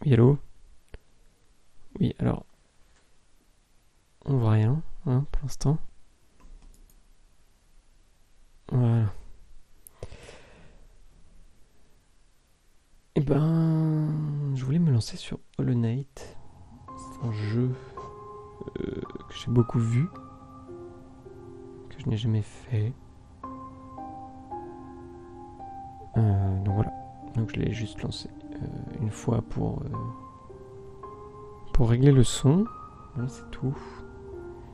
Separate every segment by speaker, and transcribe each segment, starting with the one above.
Speaker 1: Oui, allô? Oui, alors, on voit rien, hein, pour l'instant. Voilà. Et ben, je voulais me lancer sur Hollow Knight. C'est un jeu que j'ai beaucoup vu, que je n'ai jamais fait. Donc voilà. Donc je l'ai juste lancé une fois pour régler le son. Oui, c'est tout.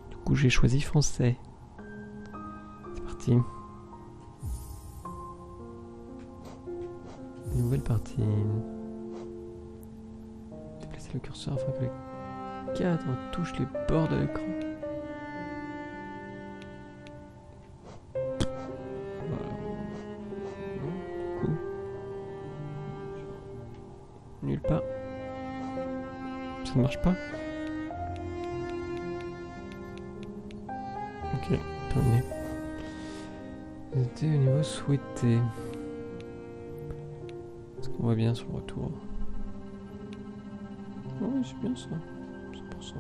Speaker 1: Du coup, j'ai choisi français. C'est parti. Nouvelle partie. Déplacer le curseur afin que le cadre touche les bords de l'écran. Nulle part. Ça ne marche pas. Ok, terminé. C'était au niveau souhaité. Est-ce qu'on voit bien sur le retour? Oh, oui, c'est bien ça. 100%.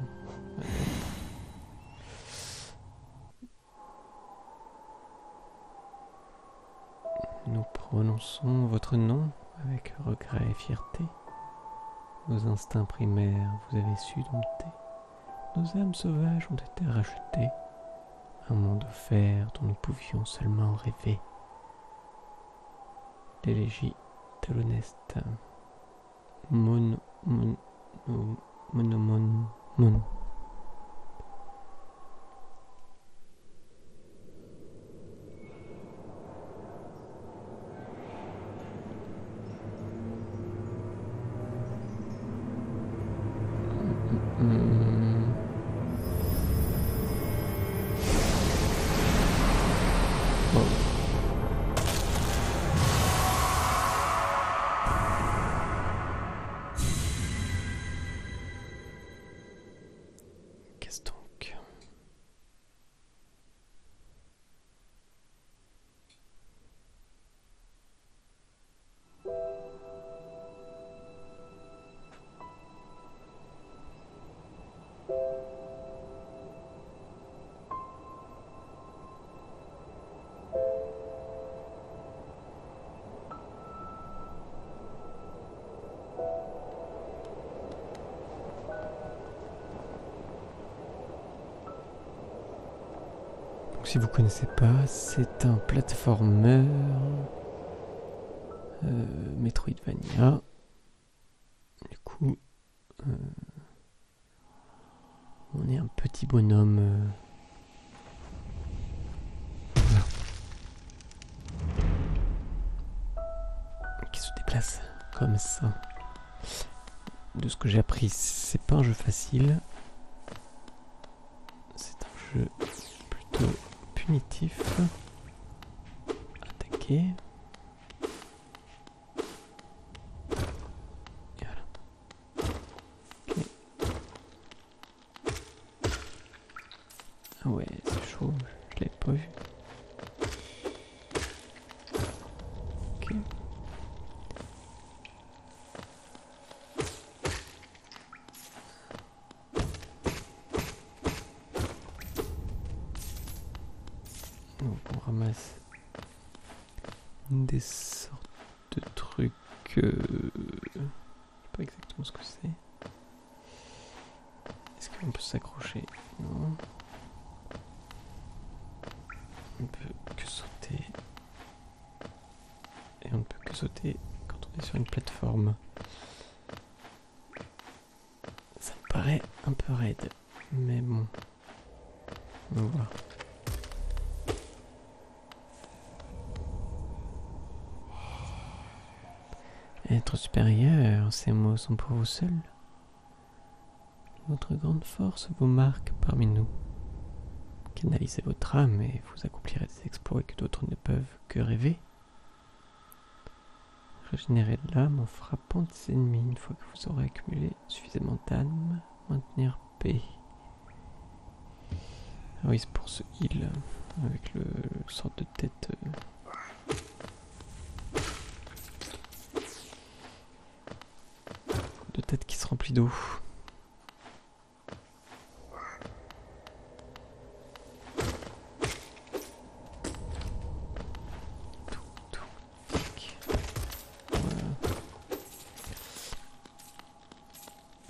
Speaker 1: Ouais. Nous prononçons votre nom avec regret et fierté. Nos instincts primaires vous avez su dompter. Nos âmes sauvages ont été rachetées. Un monde offert dont nous pouvions seulement rêver. L'élégie de l'honnête. Mon. Qu'est-ce donc? Si vous connaissez pas, c'est un platformer Metroidvania. Du coup, on est un petit bonhomme qui se déplace comme ça. De ce que j'ai appris, c'est pas un jeu facile. C'est un jeu plutôt punitif. Attaquer. Et voilà. Okay. Ah ouais, c'est chaud, je l'avais pas vu. Ok. Donc on ramasse des sortes de trucs. Je sais pas exactement ce que c'est. Est-ce qu'on peut s'accrocher? Non. On peut que sauter. Et on ne peut que sauter quand on est sur une plateforme. Ça me paraît un peu raide. Mais bon. On va voir. Être supérieur, ces mots sont pour vous seuls. Votre grande force vous marque parmi nous. Canalisez votre âme et vous accomplirez des exploits que d'autres ne peuvent que rêver. Régénérez de l'âme en frappant des ennemis une fois que vous aurez accumulé suffisamment d'âme. Maintenir paix. Ah oui, c'est pour ce heal avec le sorte de tête. de tête qui se remplit d'eau.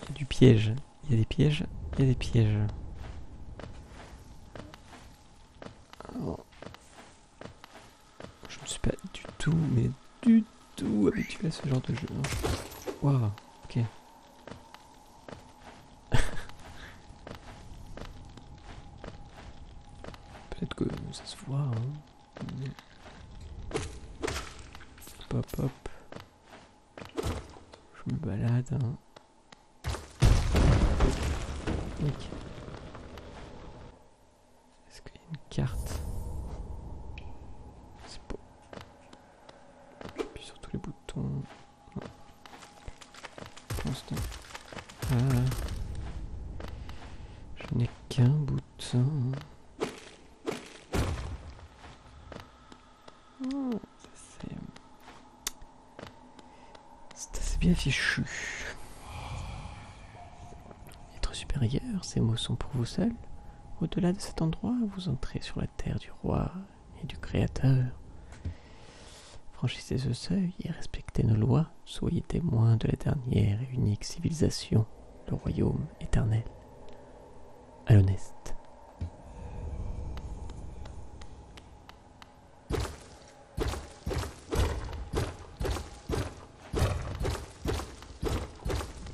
Speaker 1: Il y a du piège. Il y a des pièges. Il y a des pièges. Alors, je ne suis pas du tout, mais du tout habitué à ce genre de jeu. Waouh, ok. Peut-être que ça se voit. Hein. Hop, hop. Je me balade. Hein. Ok. Est-ce qu'il y a une carte? C'est pas. J'appuie sur tous les boutons. Non. Pour l'instant. Ah. Je n'ai qu'un bouton. Oh, c'est assez bien fichu. Être supérieur, ces mots sont pour vous seul. Au-delà de cet endroit, vous entrez sur la terre du roi et du créateur. Franchissez ce seuil et respectez nos lois. Soyez témoins de la dernière et unique civilisation, le royaume éternel. À l'honnête.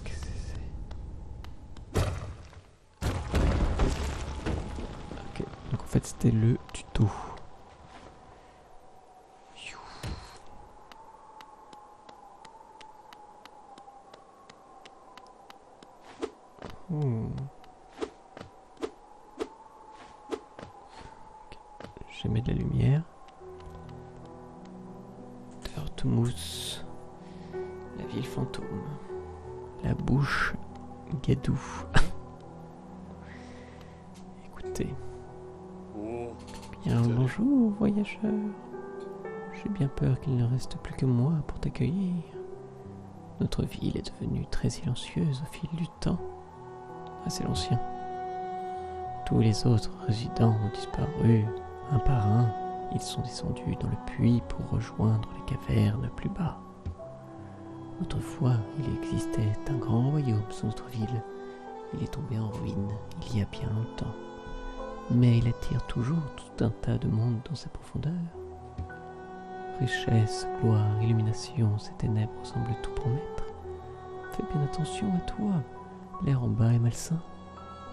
Speaker 1: Qu'est-ce que c'est? Ok, donc en fait c'était le tuto. J'émets de la lumière. Heurtemousse. La ville fantôme. La bouche Gadou. Écoutez. Bien bonjour, voyageur. J'ai bien peur qu'il ne reste plus que moi pour t'accueillir. Notre ville est devenue très silencieuse au fil du temps. C'est l'ancien. Tous les autres résidents ont disparu. Un par un, ils sont descendus dans le puits pour rejoindre les cavernes plus bas. Autrefois, il existait un grand royaume sous notre ville. Il est tombé en ruine il y a bien longtemps. Mais il attire toujours tout un tas de monde dans ses profondeurs. Richesse, gloire, illumination, ces ténèbres semblent tout promettre. Fais bien attention à toi. L'air en bas est malsain.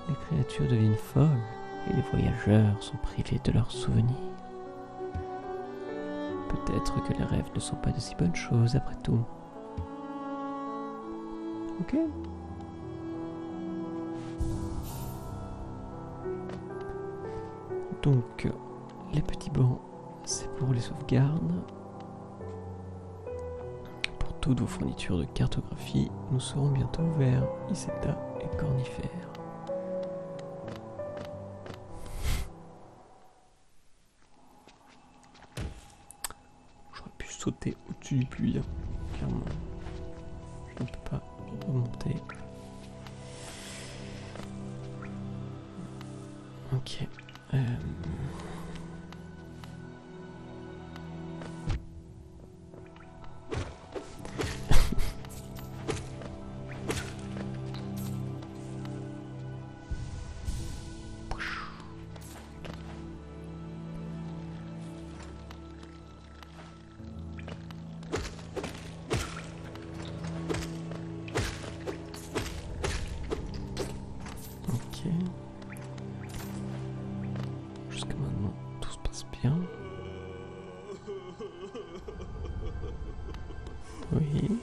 Speaker 1: Les créatures deviennent folles et les voyageurs sont privés de leurs souvenirs. Peut-être que les rêves ne sont pas de si bonnes choses après tout. Ok. Donc, les petits bancs, c'est pour les sauvegardes. Pour toutes vos fournitures de cartographie, nous serons bientôt vers Iseta et Cornifère. J'aurais pu sauter au-dessus du puits, clairement. Je ne peux pas remonter. Ok. Jusqu'à maintenant, tout se passe bien. Oui.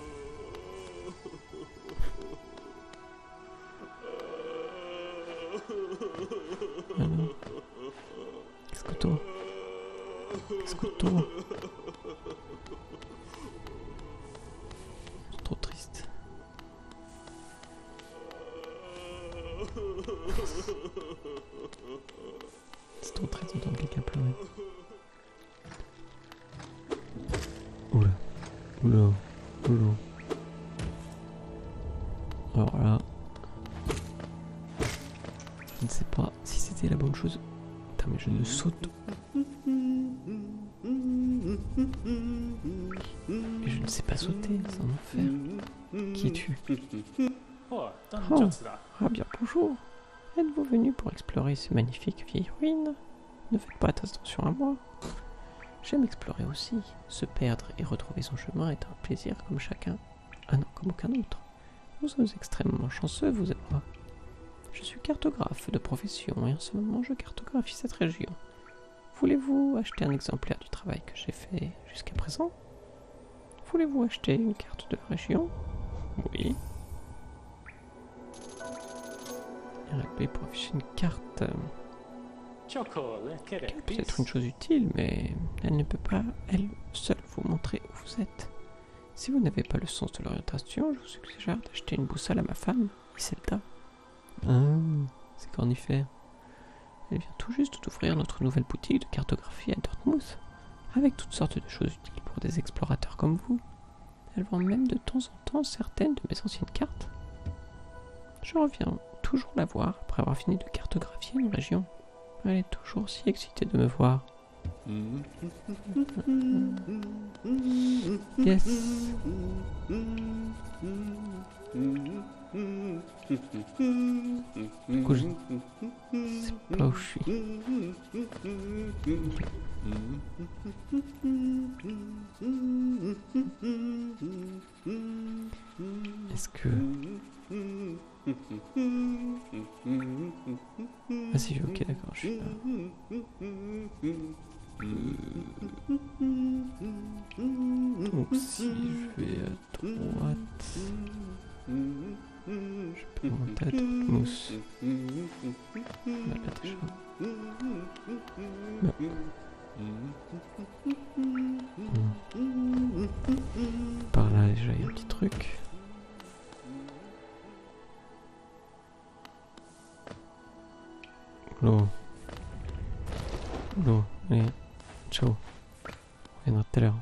Speaker 1: Alors, qu'est-ce que toi? Qu'est-ce que toi? C'est trop triste. C'est trop triste d'entendre quelqu'un pleurer. Oula, oula, oula. Alors là... Je ne sais pas si c'était la bonne chose. Putain mais je ne saute. Et je ne sais pas sauter, c'est un enfer. Qui es-tu?
Speaker 2: Oh,
Speaker 1: Ah bien bonjour. Êtes-vous venu pour explorer ces magnifiques vieilles ruines? Ne faites pas attention à moi. J'aime explorer aussi. Se perdre et retrouver son chemin est un plaisir comme chacun. Ah non, comme aucun autre. Nous sommes extrêmement chanceux, vous et moi. Je suis cartographe de profession et en ce moment je cartographie cette région. Voulez-vous acheter un exemplaire du travail que j'ai fait jusqu'à présent? Voulez-vous acheter une carte de la région? Oui. RP pour afficher une carte. Peut-être une chose utile, mais elle ne peut pas, elle seule, vous montrer où vous êtes. Si vous n'avez pas le sens de l'orientation, je vous suggère d'acheter une boussole à ma femme, Iselda. Ah, c'est cornifère. Elle vient tout juste d'ouvrir notre nouvelle boutique de cartographie à Dortmouth, avec toutes sortes de choses utiles pour des explorateurs comme vous. Elle vend même de temps en temps certaines de mes anciennes cartes. Je reviens toujours la voir après avoir fini de cartographier une région. Elle est toujours si excitée de me voir. Yes. Du coup, je sais pas où je suis. Est-ce que... Ah si, ok, d'accord, je suis là. Donc si je vais à droite, je peux monter à Dortmouth. Là déjà. Par là déjà il y a un petit truc. L'eau. L'eau, allez, ciao. On reviendra tout à l'heure.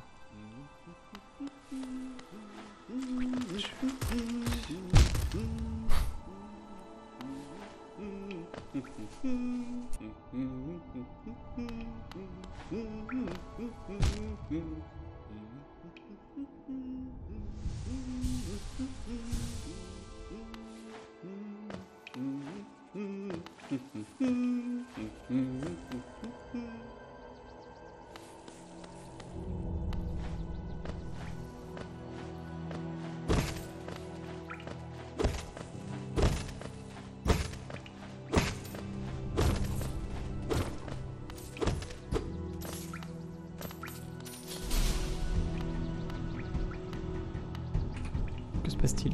Speaker 1: Que se passe-t-il?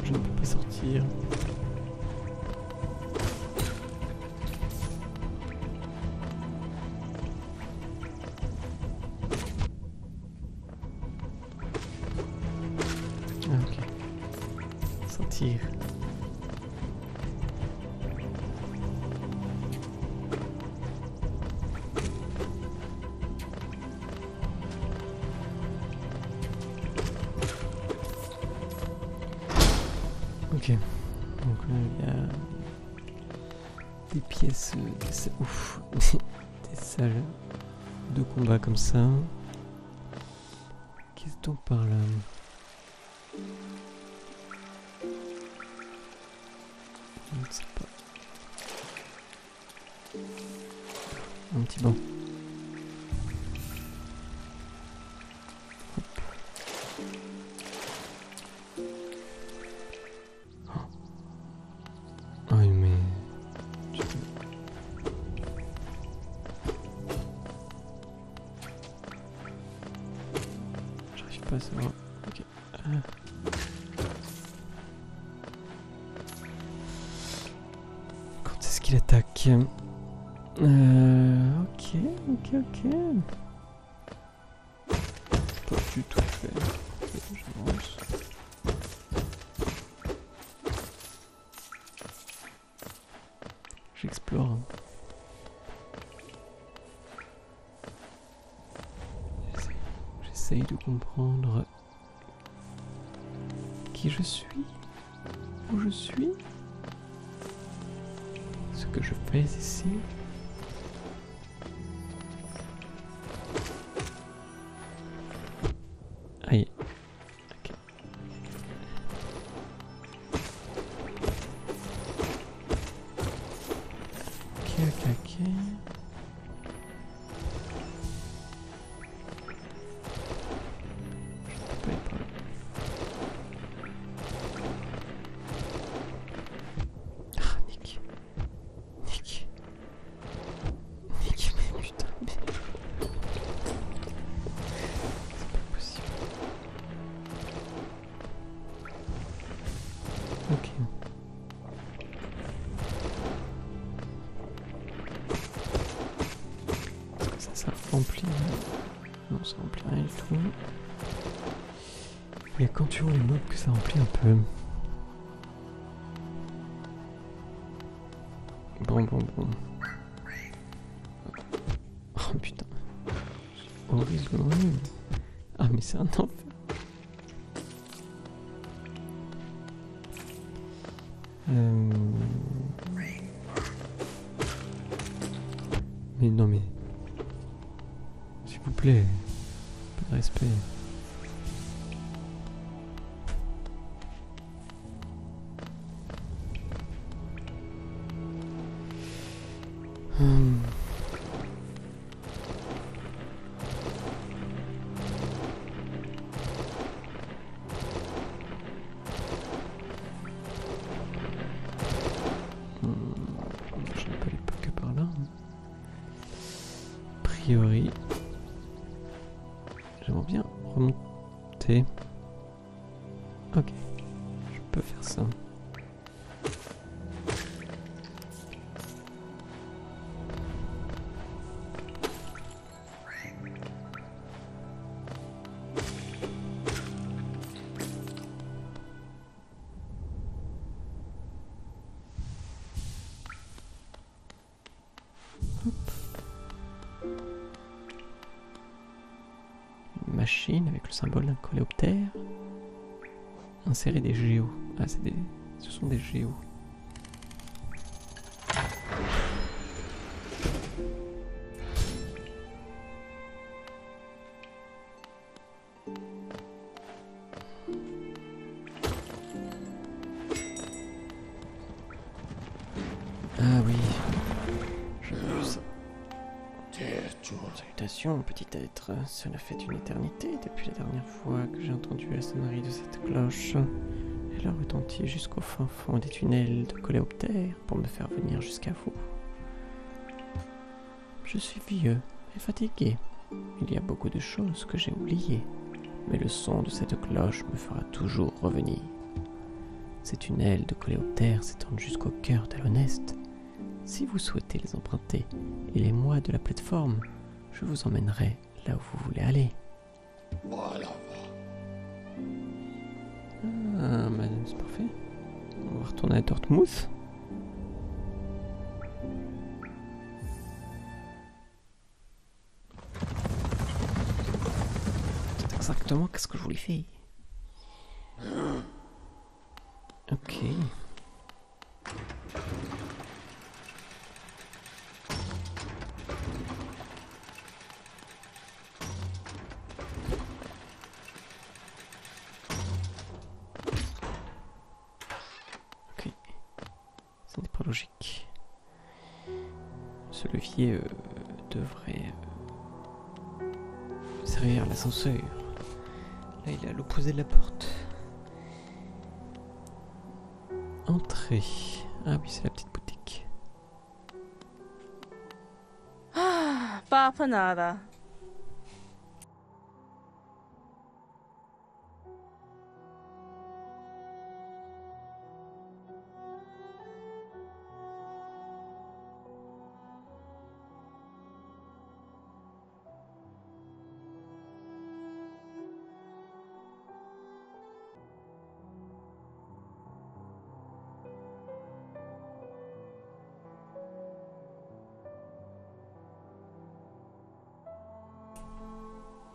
Speaker 1: Je ne peux pas sortir. Ah ok. Sortir. Ok, donc il y a des pièces, ouf, des salles de combat comme ça. Qu'est-ce donc par là? Je ne sais pas. Un petit banc. Oui, mais... J'arrive pas à savoir... Ok. Quand est-ce qu'il attaque? Ok, ok, ok. Pas du tout fait. Ok, j'avance. J'explore. J'essaye de comprendre Qui je suis? Où je suis? Ce que je fais ici? Aïe. Ok. Ok. Je peux pas aller par là. Ah, Nick. Nick, mais putain, mais... C'est pas possible. Ok. Ça remplit. Non, ça remplit rien du tout. Il y a quand tu vois les mobs que ça remplit un peu. Bon. Oh putain. Horrible. Ah mais c'est un enfer. Mais non mais... S'il vous plaît. Un peu de respect. Je n'ai pas eu que par là. A priori, j'aimerais bien remonter. Ok, je peux faire ça. Une machine avec le symbole d'un coléoptère. Insérer des géos. Ah, ce sont des géos. Ah oui, j'ai vu ça. Salutations, petit être. Cela fait une éternité depuis la dernière fois que j'ai entendu la sonnerie de cette cloche. Elle a retenti jusqu'au fin fond des tunnels de coléoptères pour me faire venir jusqu'à vous. Je suis vieux et fatigué. Il y a beaucoup de choses que j'ai oubliées, mais le son de cette cloche me fera toujours revenir. Ces tunnels de coléoptères s'étendent jusqu'au cœur d'Alonest. Si vous souhaitez les emprunter et les mois de la plateforme, je vous emmènerai là où vous voulez aller.
Speaker 2: Voilà.
Speaker 1: Ah, bah, c'est parfait. On va retourner à Dortmouth. C'est exactement qu'est-ce que je voulais faire. Ok. Ce n'est pas logique. Ce levier devrait servir à l'ascenseur. Là, il est à l'opposé de la porte. Entrée. Ah oui, c'est la petite boutique.
Speaker 3: Papa nada.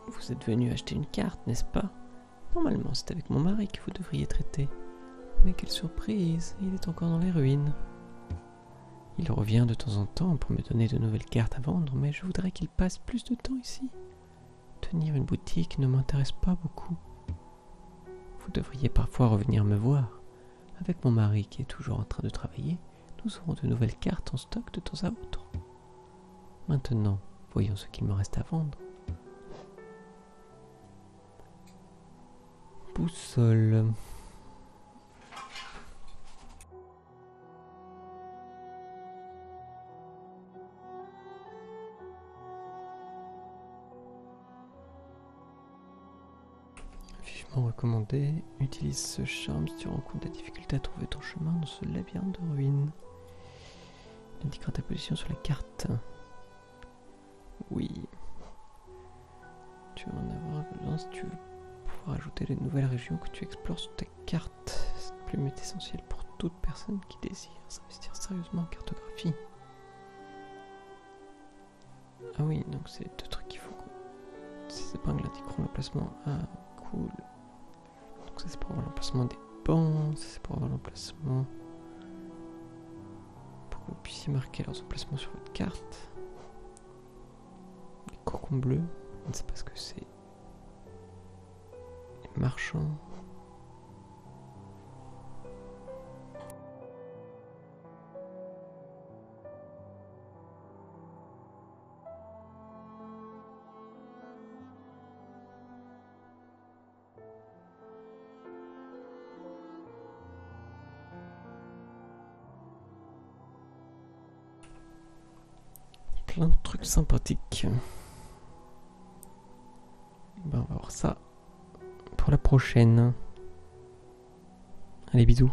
Speaker 1: Vous êtes venu acheter une carte, n'est-ce pas? Normalement, c'est avec mon mari que vous devriez traiter. Mais quelle surprise, il est encore dans les ruines. Il revient de temps en temps pour me donner de nouvelles cartes à vendre, mais je voudrais qu'il passe plus de temps ici. Tenir une boutique ne m'intéresse pas beaucoup. Vous devriez parfois revenir me voir. Avec mon mari qui est toujours en train de travailler, nous aurons de nouvelles cartes en stock de temps à autre. Maintenant, voyons ce qu'il me reste à vendre. Boussole. Vivement recommandé, utilise ce charme si tu rencontres des difficultés à trouver ton chemin dans ce labyrinthe de ruines. Il indiquera ta position sur la carte. Oui. Tu vas en avoir besoin si tu veux pouvoir ajouter les nouvelles régions que tu explores sur ta carte. Cette plume est essentielle pour toute personne qui désire s'investir sérieusement en cartographie. Ah oui, donc c'est deux trucs qu'il faut. Ces épingles indiqueront l'emplacement. Ah, cool. Donc ça c'est pour avoir l'emplacement des bancs, ça c'est pour avoir l'emplacement. Pour que vous puissiez marquer leurs emplacements sur votre carte. Les cocons bleus, je ne sais pas ce que c'est. Les marchands. Plein de trucs sympathiques. Ben, on va voir ça pour la prochaine. Allez, bisous.